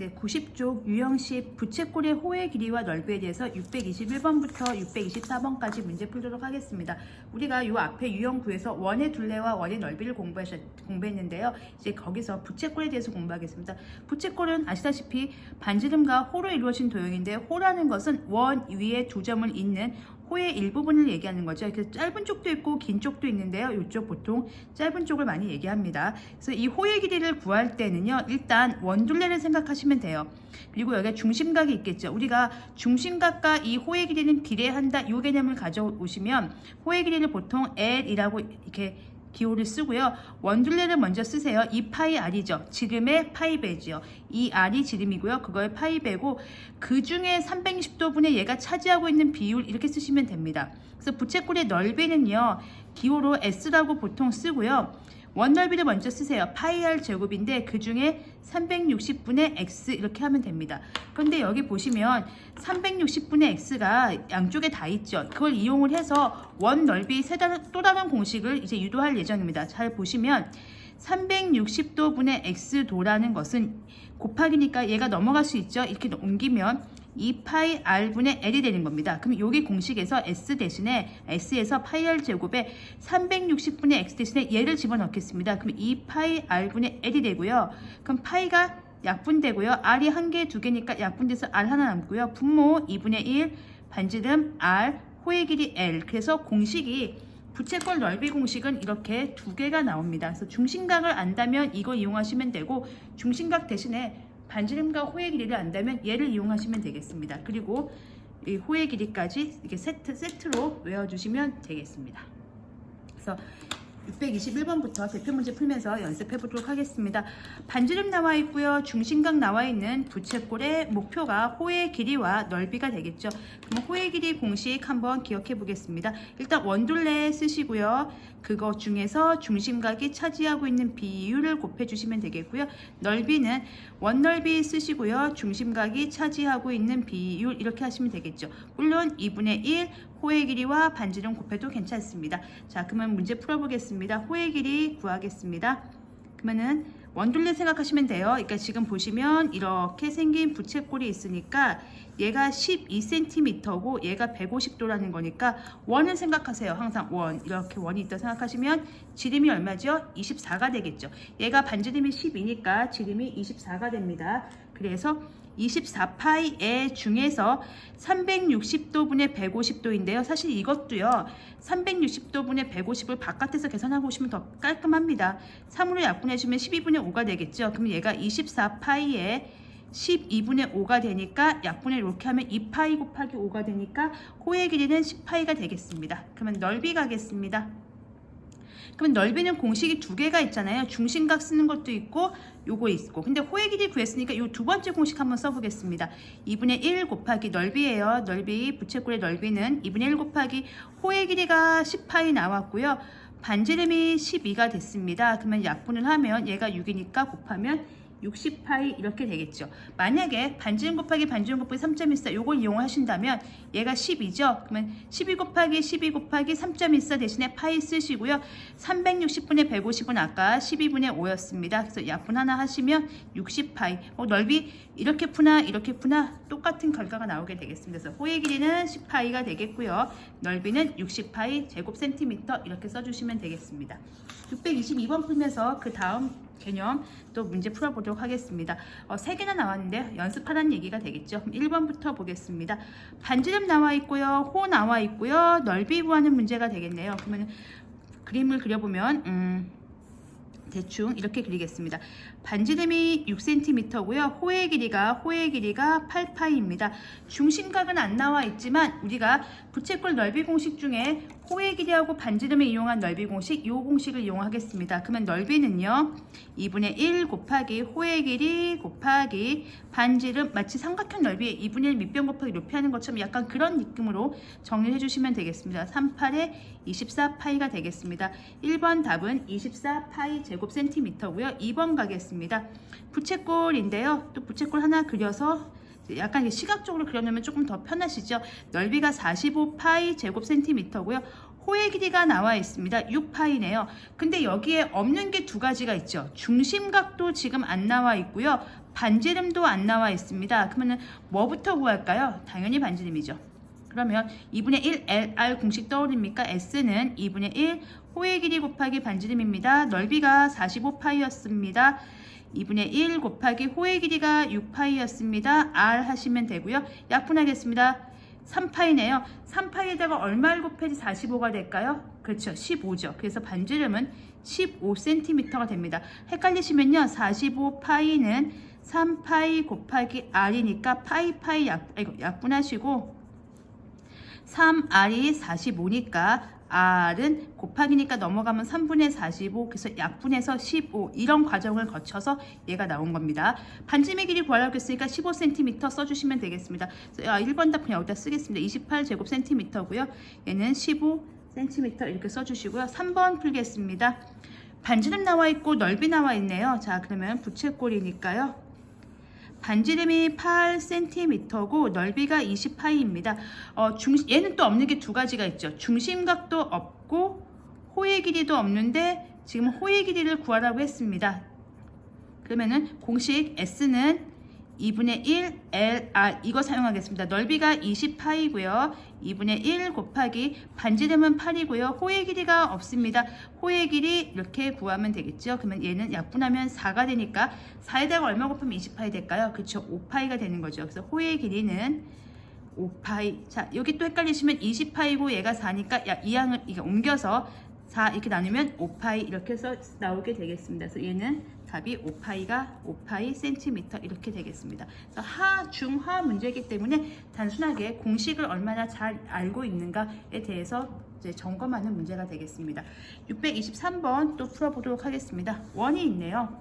네, 90쪽 유형식 부채꼴의 호의 길이와 넓이에 대해서 621번부터 624번까지 문제 풀도록 하겠습니다. 우리가 이 앞에 유형9에서 원의 둘레와 원의 넓이를 공부했는데요. 이제 거기서 부채꼴에 대해서 공부하겠습니다. 부채꼴은 아시다시피 반지름과 호로 이루어진 도형인데, 호라는 것은 원 위에 두 점을 잇는 호의 일부분을 얘기하는 거죠. 이렇게 짧은 쪽도 있고 긴 쪽도 있는데요. 이쪽 보통 짧은 쪽을 많이 얘기합니다. 그래서 이 호의 길이를 구할 때는요, 일단 원둘레를 생각하시면 돼요. 그리고 여기에 중심각이 있겠죠. 우리가 중심각과 이 호의 길이는 비례한다, 이 개념을 가져오시면 호의 길이를 보통 L이라고 이렇게 기호를 쓰고요. 원둘레를 먼저 쓰세요. 이 파이 R이죠. 지름의 파이 배지요. 이 R이 지름이고요. 그거의 파이 배고, 그 중에 360도분의 얘가 차지하고 있는 비율, 이렇게 쓰시면 됩니다. 그래서 부채꼴의 넓이는요, 기호로 S라고 보통 쓰고요. 원 넓이를 먼저 쓰세요. 파이 R 제곱인데 그 중에 360분의 X 이렇게 하면 됩니다. 그런데 여기 보시면 360분의 X가 양쪽에 다 있죠. 그걸 이용을 해서 원 넓이 또 다른 공식을 이제 유도할 예정입니다. 잘 보시면 360도분의 X도라는 것은 곱하기니까 얘가 넘어갈 수 있죠. 이렇게 옮기면 2파이 R분의 L이 되는 겁니다. 그럼 여기 공식에서 S 대신에 S에서 파이 R 제곱에 360분의 X 대신에 얘를 집어넣겠습니다. 그럼 2파이 R분의 L이 되고요. 그럼 파이가 약분되고요. R이 한 개, 두 개니까 약분돼서 R 하나 남고요. 분모 2분의 1, 반지름 R, 호의 길이 L. 그래서 공식이 부채꼴 넓이 공식은 이렇게 두 개가 나옵니다. 그래서 중심각을 안다면 이거 이용하시면 되고, 중심각 대신에 반지름과 호의 길이를 안다면 얘를 이용하시면 되겠습니다. 그리고 이 호의 길이까지 이렇게 세트로 외워주시면 되겠습니다. 그래서 621번부터 대표 문제 풀면서 연습해 보도록 하겠습니다. 반지름 나와 있고요. 중심각 나와 있는 부채꼴의 목표가 호의 길이와 넓이가 되겠죠. 그럼 호의 길이 공식 한번 기억해 보겠습니다. 일단 원둘레 쓰시고요. 그거 중에서 중심각이 차지하고 있는 비율을 곱해 주시면 되겠고요. 넓이는 원넓이 쓰시고요. 중심각이 차지하고 있는 비율 이렇게 하시면 되겠죠. 물론 2분의 1 호의 길이와 반지름 곱해도 괜찮습니다. 자, 그러면 문제 풀어보겠습니다. 호의 길이 구하겠습니다. 그러면은 원둘레 생각하시면 돼요. 그러니까 지금 보시면 이렇게 생긴 부채꼴이 있으니까 얘가 12cm고 얘가 150도라는 거니까 원을 생각하세요. 항상 원, 이렇게 원이 있다 생각하시면 지름이 얼마죠? 24가 되겠죠. 얘가 반지름이 12니까 지름이 24가 됩니다. 그래서 24파이에 중에서 360도분의 150도인데요. 사실 이것도요, 360도분의 150을 바깥에서 계산하고 오시면 더 깔끔합니다. 3으로 약분해주면 12분의 5가 되겠죠. 그럼 얘가 24파이에 12분의 5가 되니까 약분을 이렇게 하면 2파이 곱하기 5가 되니까 호의 길이는 10파이가 되겠습니다. 그러면 넓이 가겠습니다. 그러면 넓이는 공식이 두 개가 있잖아요. 중심각 쓰는 것도 있고 요거 있고. 근데 호의 길이 구했으니까 요 두 번째 공식 한번 써보겠습니다. 2분의 1 곱하기 넓이에요. 넓이, 부채꼴의 넓이는 2분의 1 곱하기 호의 길이가 10파이 나왔고요. 반지름이 12가 됐습니다. 그러면 약분을 하면 얘가 6이니까 곱하면 60파이 이렇게 되겠죠. 만약에 반지름 곱하기 반지름 곱하기 3.14 요걸 이용하신다면 얘가 10이죠. 그러면 12 곱하기 12 곱하기 3.14 대신에 파이 쓰시고요. 360분의 150은 아까 12분의 5였습니다. 그래서 약분 하나 하시면 60파이. 넓이 이렇게 푸나 이렇게 푸나 똑같은 결과가 나오게 되겠습니다. 그래서 호의 길이는 10파이가 되겠고요. 넓이는 60파이 제곱 센티미터 이렇게 써주시면 되겠습니다. 622번 풀면서 그 다음 개념 또 문제 풀어보도록 하겠습니다. 3개나 나왔는데 연습하라는 얘기가 되겠죠. 그럼 1번부터 보겠습니다. 반지름 나와 있고요. 호 나와 있고요. 넓이 구하는 문제가 되겠네요. 그러면 그림을 그려보면 대충 이렇게 그리겠습니다. 반지름이 6cm고요. 호의 길이가 8파이입니다. 중심각은 안 나와 있지만 우리가 부채꼴 넓이 공식 중에 호의 길이하고 반지름을 이용한 넓이 공식, 이 공식을 이용하겠습니다. 그러면 넓이는요, 2분의 1 곱하기 호의 길이 곱하기 반지름, 마치 삼각형 넓이에 2분의 1 밑변 곱하기 높이 하는 것처럼 약간 그런 느낌으로 정리해 주시면 되겠습니다. 38에 24파이가 되겠습니다. 1번 답은 24파이 제곱 센티미터고요. 2번 가겠습니다. 부채꼴인데요. 또 부채꼴 하나 그려서 약간 시각적으로 그려놓으면 조금 더 편하시죠. 넓이가 45파이 제곱 센티미터고요. 호의 길이가 나와 있습니다. 6파이네요. 근데 여기에 없는 게 두 가지가 있죠. 중심각도 지금 안 나와 있고요. 반지름도 안 나와 있습니다. 그러면 뭐부터 구할까요? 당연히 반지름이죠. 그러면 2분의 1 LR 공식 떠오릅니까? S는 2분의 1 호의 길이 곱하기 반지름입니다. 넓이가 45파이였습니다. 2분의 1 곱하기 호의 길이가 6파이였습니다. R 하시면 되고요. 약분하겠습니다. 3파이네요. 3파이에다가 얼마를 곱해야지 45가 될까요? 그렇죠. 15죠. 그래서 반지름은 15cm가 됩니다. 헷갈리시면요. 45파이는 3파이 곱하기 R이니까 파이 약분하시고 3R이 45니까 R은 곱하기니까 넘어가면 3분의 45 그래서 약분해서 15 이런 과정을 거쳐서 얘가 나온 겁니다. 반지름의 길이 구하려고 했으니까 15cm 써주시면 되겠습니다. 1번 답 그냥 여기다 쓰겠습니다. 28제곱cm고요. 얘는 15cm 이렇게 써주시고요. 3번 풀겠습니다. 반지름 나와 있고 넓이 나와 있네요. 자 그러면 부채꼴이니까요. 반지름이 8cm고 넓이가 20파이입니다. 얘는 또 없는 게 두 가지가 있죠. 중심각도 없고 호의 길이도 없는데 지금 호의 길이를 구하라고 했습니다. 그러면은 공식 S는 2분의 1 LR 이거 사용하겠습니다. 넓이가 20파이고요. 2분의 1 곱하기 반지름은 8이고요. 호의 길이가 없습니다. 호의 길이 이렇게 구하면 되겠죠. 그러면 얘는 약분하면 4가 되니까 4에다가 얼마 곱하면 20파이 될까요? 그렇죠. 5파이가 되는 거죠. 그래서 호의 길이는 5파이. 자 여기 또 헷갈리시면 20파이고 얘가 4니까 이 양을 이게 옮겨서 4 이렇게 나누면 5파이 이렇게 해서 나오게 되겠습니다. 그래서 얘는 답이 5파이 센티미터 이렇게 되겠습니다. 그래서 하 문제이기 때문에 단순하게 공식을 얼마나 잘 알고 있는가에 대해서 이제 점검하는 문제가 되겠습니다. 623번 또 풀어보도록 하겠습니다. 원이 있네요.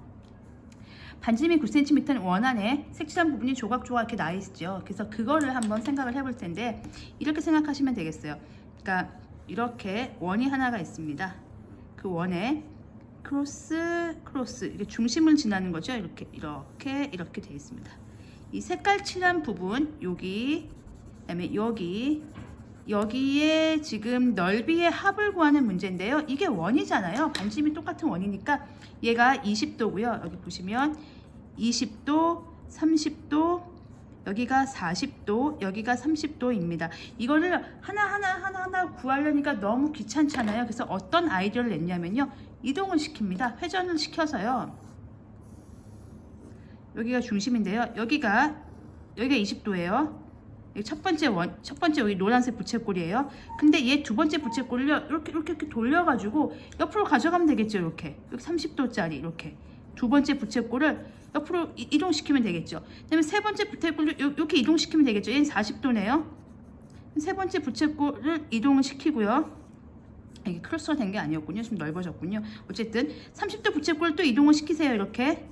반지름이 9cm는 원 안에 색칠한 부분이 조각조각 이렇게 나 있죠. 그래서 그거를 한번 생각을 해볼 텐데 이렇게 생각하시면 되겠어요. 그러니까 이렇게 원이 하나가 있습니다. 그 원에 크로스 이게 중심을 지나는 거죠. 이렇게 되어 있습니다. 이 색깔 칠한 부분 여기 그다음에 여기에 지금 넓이의 합을 구하는 문제인데요. 이게 원이잖아요. 반지름이 똑같은 원이니까 얘가 20도고요. 여기 보시면 20도, 30도, 여기가 40도, 여기가 30도입니다. 이거를 하나하나 구하려니까 너무 귀찮잖아요. 그래서 어떤 아이디어를 냈냐면요. 이동을 시킵니다. 회전을 시켜서요. 여기가 중심인데요. 여기가 20도예요. 첫 번째 여기 노란색 부채꼴이에요. 근데 얘 두 번째 부채꼴을요. 이렇게 돌려가지고 옆으로 가져가면 되겠죠. 이렇게 30도짜리 이렇게 두 번째 부채꼴을 옆으로 이동시키면 되겠죠. 그다음에 세 번째 부채꼴을 이렇게 이동시키면 되겠죠. 얘는 40도네요. 세 번째 부채꼴을 이동을 시키고요. 이게 크로스가 된 게 아니었군요. 좀 넓어졌군요. 어쨌든 30도 부채꼴을 또 이동을 시키세요. 이렇게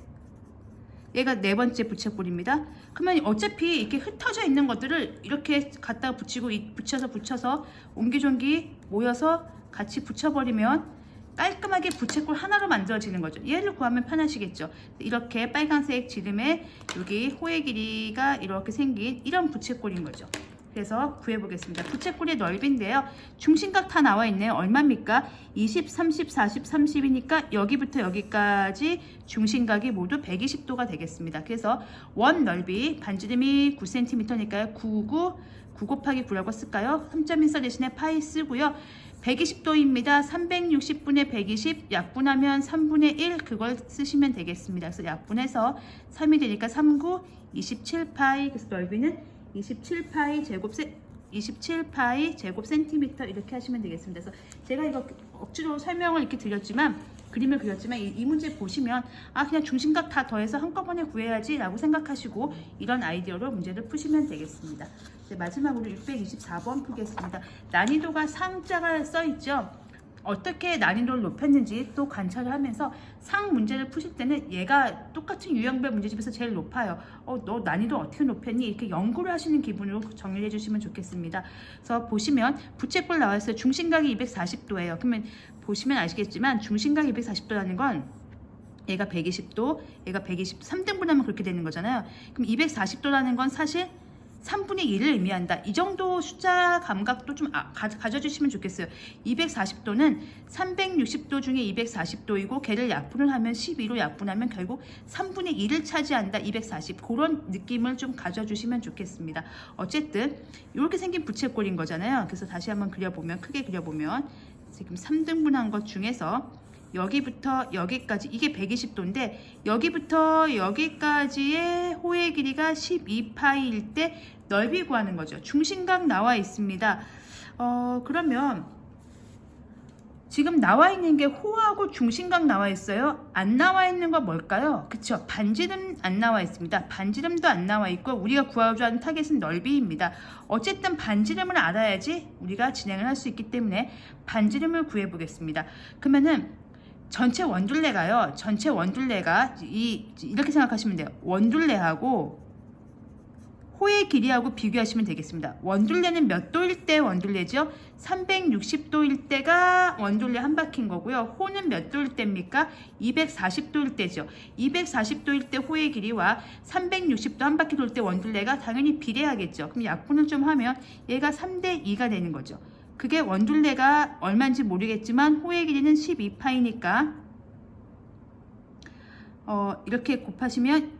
얘가 네 번째 부채꼴입니다. 그러면 어차피 이렇게 흩어져 있는 것들을 이렇게 갖다가 붙여서 옹기종기 모여서 같이 붙여버리면 깔끔하게 부채꼴 하나로 만들어지는 거죠. 얘를 구하면 편하시겠죠. 이렇게 빨간색 지름에 여기 호의 길이가 이렇게 생긴 이런 부채꼴인 거죠. 그래서 구해보겠습니다. 부채꼴의 넓이인데요. 중심각 다 나와 있네요. 얼마입니까? 20, 30, 40, 30이니까 여기부터 여기까지 중심각이 모두 120도가 되겠습니다. 그래서 원 넓이 반지름이 9cm니까요. 9 곱하기 9라고 쓸까요? 3.14 대신에 파이 쓰고요. 120도입니다. 360분의 120 약분하면 3분의 1 그걸 쓰시면 되겠습니다. 그래서 약분해서 3이 되니까 39, 27파이 그래서 넓이는 27파이 제곱 센티미터 이렇게 하시면 되겠습니다. 그래서 제가 이거 억지로 설명을 이렇게 드렸지만 그림을 그렸지만 이 문제 보시면 그냥 중심각 다 더해서 한꺼번에 구해야지 라고 생각하시고 이런 아이디어로 문제를 푸시면 되겠습니다. 마지막으로 624번 풀겠습니다. 난이도가 상자가 써있죠. 어떻게 난이도를 높였는지 또 관찰을 하면서 상 문제를 푸실 때는 얘가 똑같은 유형별 문제집에서 제일 높아요. 너 난이도 어떻게 높였니? 이렇게 연구를 하시는 기분으로 정리해 주시면 좋겠습니다. 그래서 보시면 부채꼴 나왔어요. 중심각이 240도예요. 그러면 보시면 아시겠지만 중심각 240도라는 건 얘가 120도, 얘가 120, 3등분하면 그렇게 되는 거잖아요. 그럼 240도라는 건 사실 3분의 1을 의미한다. 이 정도 숫자 감각도 좀 가져주시면 좋겠어요. 240도는 360도 중에 240도이고 걔를 약분을 하면 12로 약분하면 결국 3분의 1을 차지한다. 240 그런 느낌을 좀 가져주시면 좋겠습니다. 어쨌든 이렇게 생긴 부채꼴인 거잖아요. 그래서 다시 한번 그려보면 크게 그려보면 지금 3등분한 것 중에서 여기부터 여기까지 이게 120도인데 여기부터 여기까지의 호의 길이가 12파이일 때 넓이 구하는 거죠. 중심각 나와 있습니다. 그러면 지금 나와 있는 게 호하고 중심각 나와 있어요. 안 나와 있는 건 뭘까요? 그쵸? 반지름 안 나와 있습니다. 반지름도 안 나와 있고 우리가 구하고자 하는 타겟은 넓이입니다. 어쨌든 반지름을 알아야지 우리가 진행을 할 수 있기 때문에 반지름을 구해 보겠습니다. 그러면은 전체 원둘레가요. 전체 원둘레가 이렇게 생각하시면 돼요. 원둘레하고 호의 길이하고 비교하시면 되겠습니다. 원둘레는 몇 도일 때 원둘레죠? 360도일 때가 원둘레 한 바퀴인 거고요. 호는 몇 도일 때입니까? 240도일 때죠. 240도일 때 호의 길이와 360도 한 바퀴 돌 때 원둘레가 당연히 비례하겠죠. 그럼 약분을 좀 하면 얘가 3대 2가 되는 거죠. 그게 원둘레가 얼마인지 모르겠지만 호의 길이는 12파이니까 이렇게 곱하시면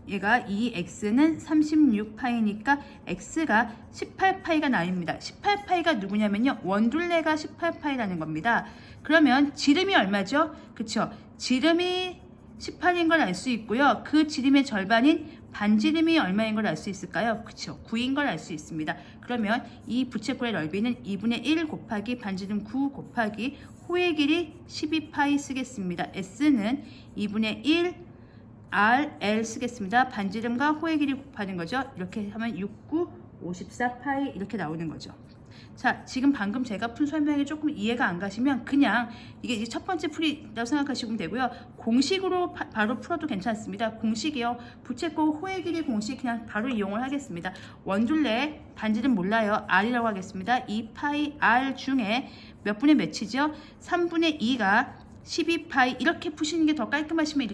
얘가 이 x는 36파이니까 x가 18파이가 나옵니다. 18파이가 누구냐면요. 원둘레가 18파이라는 겁니다. 그러면 지름이 얼마죠? 그쵸? 지름이 18인 걸 알 수 있고요. 그 지름의 절반인 반지름이 얼마인 걸 알 수 있을까요? 그쵸? 9인 걸 알 수 있습니다. 그러면 이 부채꼴의 넓이는 2분의 1 곱하기 반지름 9 곱하기 호의 길이 12파이 쓰겠습니다. s는 2분의 1 RL 쓰겠습니다. 반지름과 호의 길이 곱하는 거죠. 이렇게 하면 69, 54파이 이렇게 나오는 거죠. 자, 지금 방금 제가 푼 설명이 조금 이해가 안 가시면 그냥 이게 이제 첫 번째 풀이라고 생각하시면 되고요. 공식으로 바로 풀어도 괜찮습니다. 공식이요. 부채꼴 호의 길이 공식 그냥 바로 이용을 하겠습니다. 원둘레 반지름 몰라요. R이라고 하겠습니다. 2파이 R 중에 몇 분의 몇이죠? 3분의 2가 12파이 이렇게 푸시는 게 더 깔끔하시면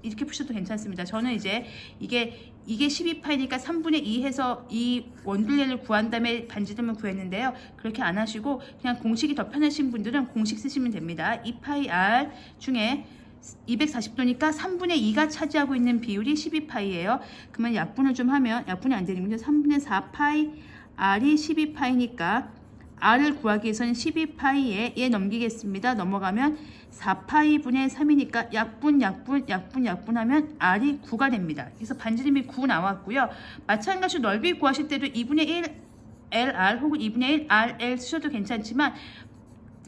이렇게 푸셔도 괜찮습니다. 저는 이제 이게 12파이니까 3분의 2 해서 이 원둘레를 구한 다음에 반지름을 구했는데요. 그렇게 안 하시고 그냥 공식이 더 편하신 분들은 공식 쓰시면 됩니다. 2파이 R 중에 240도니까 3분의 2가 차지하고 있는 비율이 12파이예요. 그러면 약분을 좀 하면 약분이 안 되는군요. 3분의 4파이 R이 12파이니까 R을 구하기 위해서는 12파이에 얘 넘기겠습니다. 넘어가면 4파이 분의 3이니까 약분하면 R이 9가 됩니다. 그래서 반지름이 9 나왔고요. 마찬가지로 넓이 구하실 때도 2분의 1 LR 혹은 2분의 1 RL 쓰셔도 괜찮지만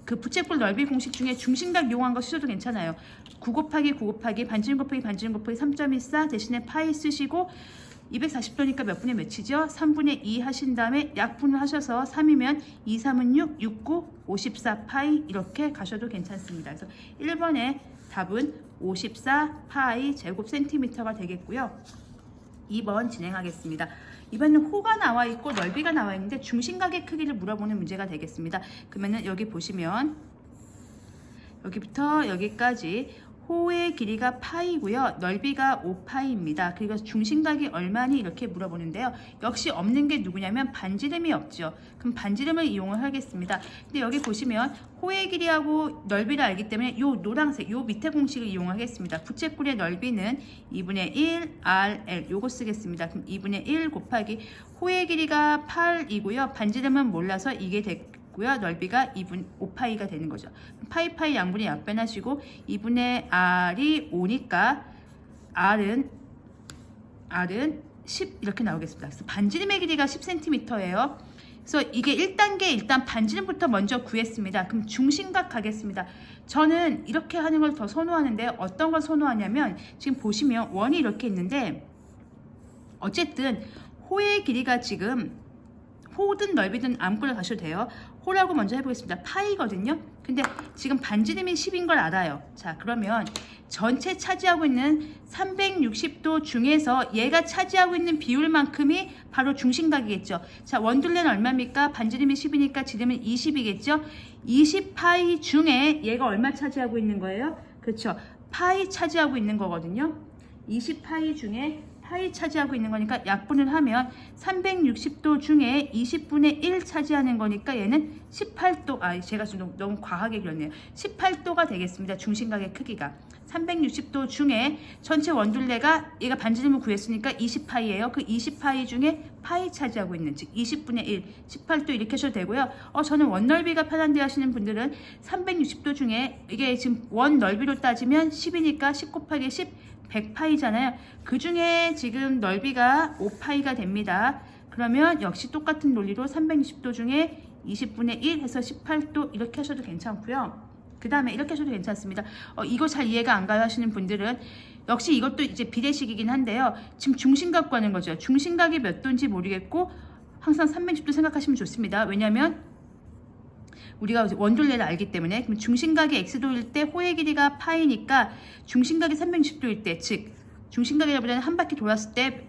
그 부채꼴 넓이 공식 중에 중심각 이용한 거 쓰셔도 괜찮아요. 9 곱하기 9 곱하기 반지름 곱하기 반지름 곱하기 3.14 대신에 파이 쓰시고 240도니까 몇 분의 몇이죠? 3분의 2 하신 다음에 약분을 하셔서 3이면 2, 3은 6, 6, 9, 54파이 이렇게 가셔도 괜찮습니다. 그래서 1번의 답은 54파이 제곱 센티미터가 되겠고요. 2번 진행하겠습니다. 이번에는 호가 나와 있고 넓이가 나와 있는데 중심각의 크기를 물어보는 문제가 되겠습니다. 그러면은 여기 보시면 여기부터 여기까지 호의 길이가 파이고요. 넓이가 5파이입니다. 그리고 중심각이 얼마니 이렇게 물어보는데요. 역시 없는 게 누구냐면 반지름이 없죠. 그럼 반지름을 이용을 하겠습니다. 근데 여기 보시면 호의 길이하고 넓이를 알기 때문에 요 노란색 요 밑에 공식을 이용하겠습니다. 부채꼴의 넓이는 2분의 1 RL 요거 쓰겠습니다. 그럼 2분의 1 곱하기 호의 길이가 8이고요. 반지름은 몰라서 이게 고요. 넓이가 5파이가 되는 거죠. 파이 양분이 약변하시고 2분의 R이 5니까 R은 10 이렇게 나오겠습니다. 그래서 반지름의 길이가 10cm예요. 그래서 이게 1단계 일단 반지름부터 먼저 구했습니다. 그럼 중심각 가겠습니다. 저는 이렇게 하는 걸 더 선호하는데 어떤 걸 선호하냐면 지금 보시면 원이 이렇게 있는데 어쨌든 호의 길이가 지금 호든 넓이든 아무거나 가셔도 돼요. 호라고 먼저 해보겠습니다. 파이거든요. 근데 지금 반지름이 10인 걸 알아요. 자, 그러면 전체 차지하고 있는 360도 중에서 얘가 차지하고 있는 비율만큼이 바로 중심각이겠죠. 자, 원둘레는 얼마입니까? 반지름이 10이니까 지름은 20이겠죠. 20파이 중에 얘가 얼마 차지하고 있는 거예요? 그렇죠. 파이 차지하고 있는 거거든요. 20파이 중에 파이 차지하고 있는 거니까 약분을 하면 360도 중에 20분의 1 차지하는 거니까 얘는 18도, 제가 좀 너무 과하게 그렸네요. 18도가 되겠습니다. 중심각의 크기가. 360도 중에 전체 원둘레가 얘가 반지름을 구했으니까 20파이예요. 그 20파이 중에 파이 차지하고 있는, 즉 20분의 1, 18도 이렇게 하셔도 되고요. 저는 원 넓이가 편한데 하시는 분들은 360도 중에 이게 지금 원 넓이로 따지면 10이니까 10 곱하기 10, 100파이잖아요. 그 중에 지금 넓이가 5파이가 됩니다. 그러면 역시 똑같은 논리로 360도 중에 20분의 1 해서 18도 이렇게 하셔도 괜찮고요. 그 다음에 이렇게 하셔도 괜찮습니다. 이거 잘 이해가 안 가요 하시는 분들은 역시 이것도 이제 비례식이긴 한데요. 지금 중심각 구하는 거죠. 중심각이 몇 도인지 모르겠고 항상 360도 생각하시면 좋습니다. 왜냐하면 우리가 원둘레를 알기 때문에. 그럼 중심각이 x도일 때 호의 길이가 파이니까 중심각이 360도일 때, 즉 중심각이라보다는 한 바퀴 돌았을 때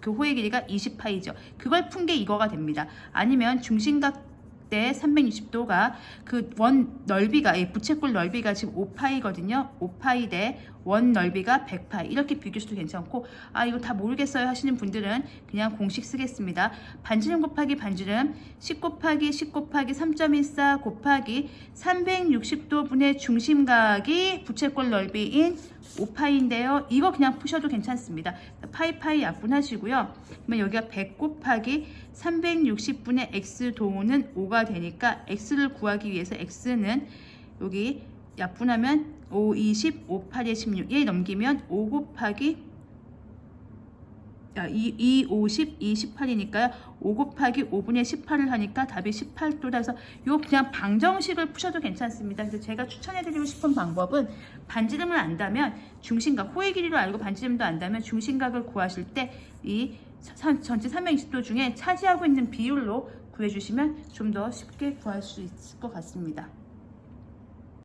그 호의 길이가 20파이죠. 그걸 푼 게 이거가 됩니다. 아니면 중심각 때 360도가 그 원 넓이가, 부채꼴 넓이가 지금 5파이거든요. 5파이 대 원 넓이가 100파이. 이렇게 비교해도 괜찮고, 이거 다 모르겠어요 하시는 분들은 그냥 공식 쓰겠습니다. 반지름 곱하기 반지름 10 곱하기 10 곱하기 3.14 곱하기 360도 분의 중심각이 부채꼴 넓이인 5파이인데요. 이거 그냥 푸셔도 괜찮습니다. 파이 약분하시고요. 그러면 여기가 100 곱하기 360분의 x도는 5가 되니까 x를 구하기 위해서 x는 여기 약분하면 5, 20, 5, 8에 16. 얘 넘기면 5 곱하기 2, 50, 2, 18이니까요. 5 곱하기 5분의 18을 하니까 답이 18도다. 그래서 요 그냥 방정식을 푸셔도 괜찮습니다. 그래서 제가 추천해드리고 싶은 방법은 반지름을 안다면 중심각, 호의 길이로 알고 반지름도 안다면 중심각을 구하실 때 이 전체 360도 중에 차지하고 있는 비율로 구해주시면 좀 더 쉽게 구할 수 있을 것 같습니다.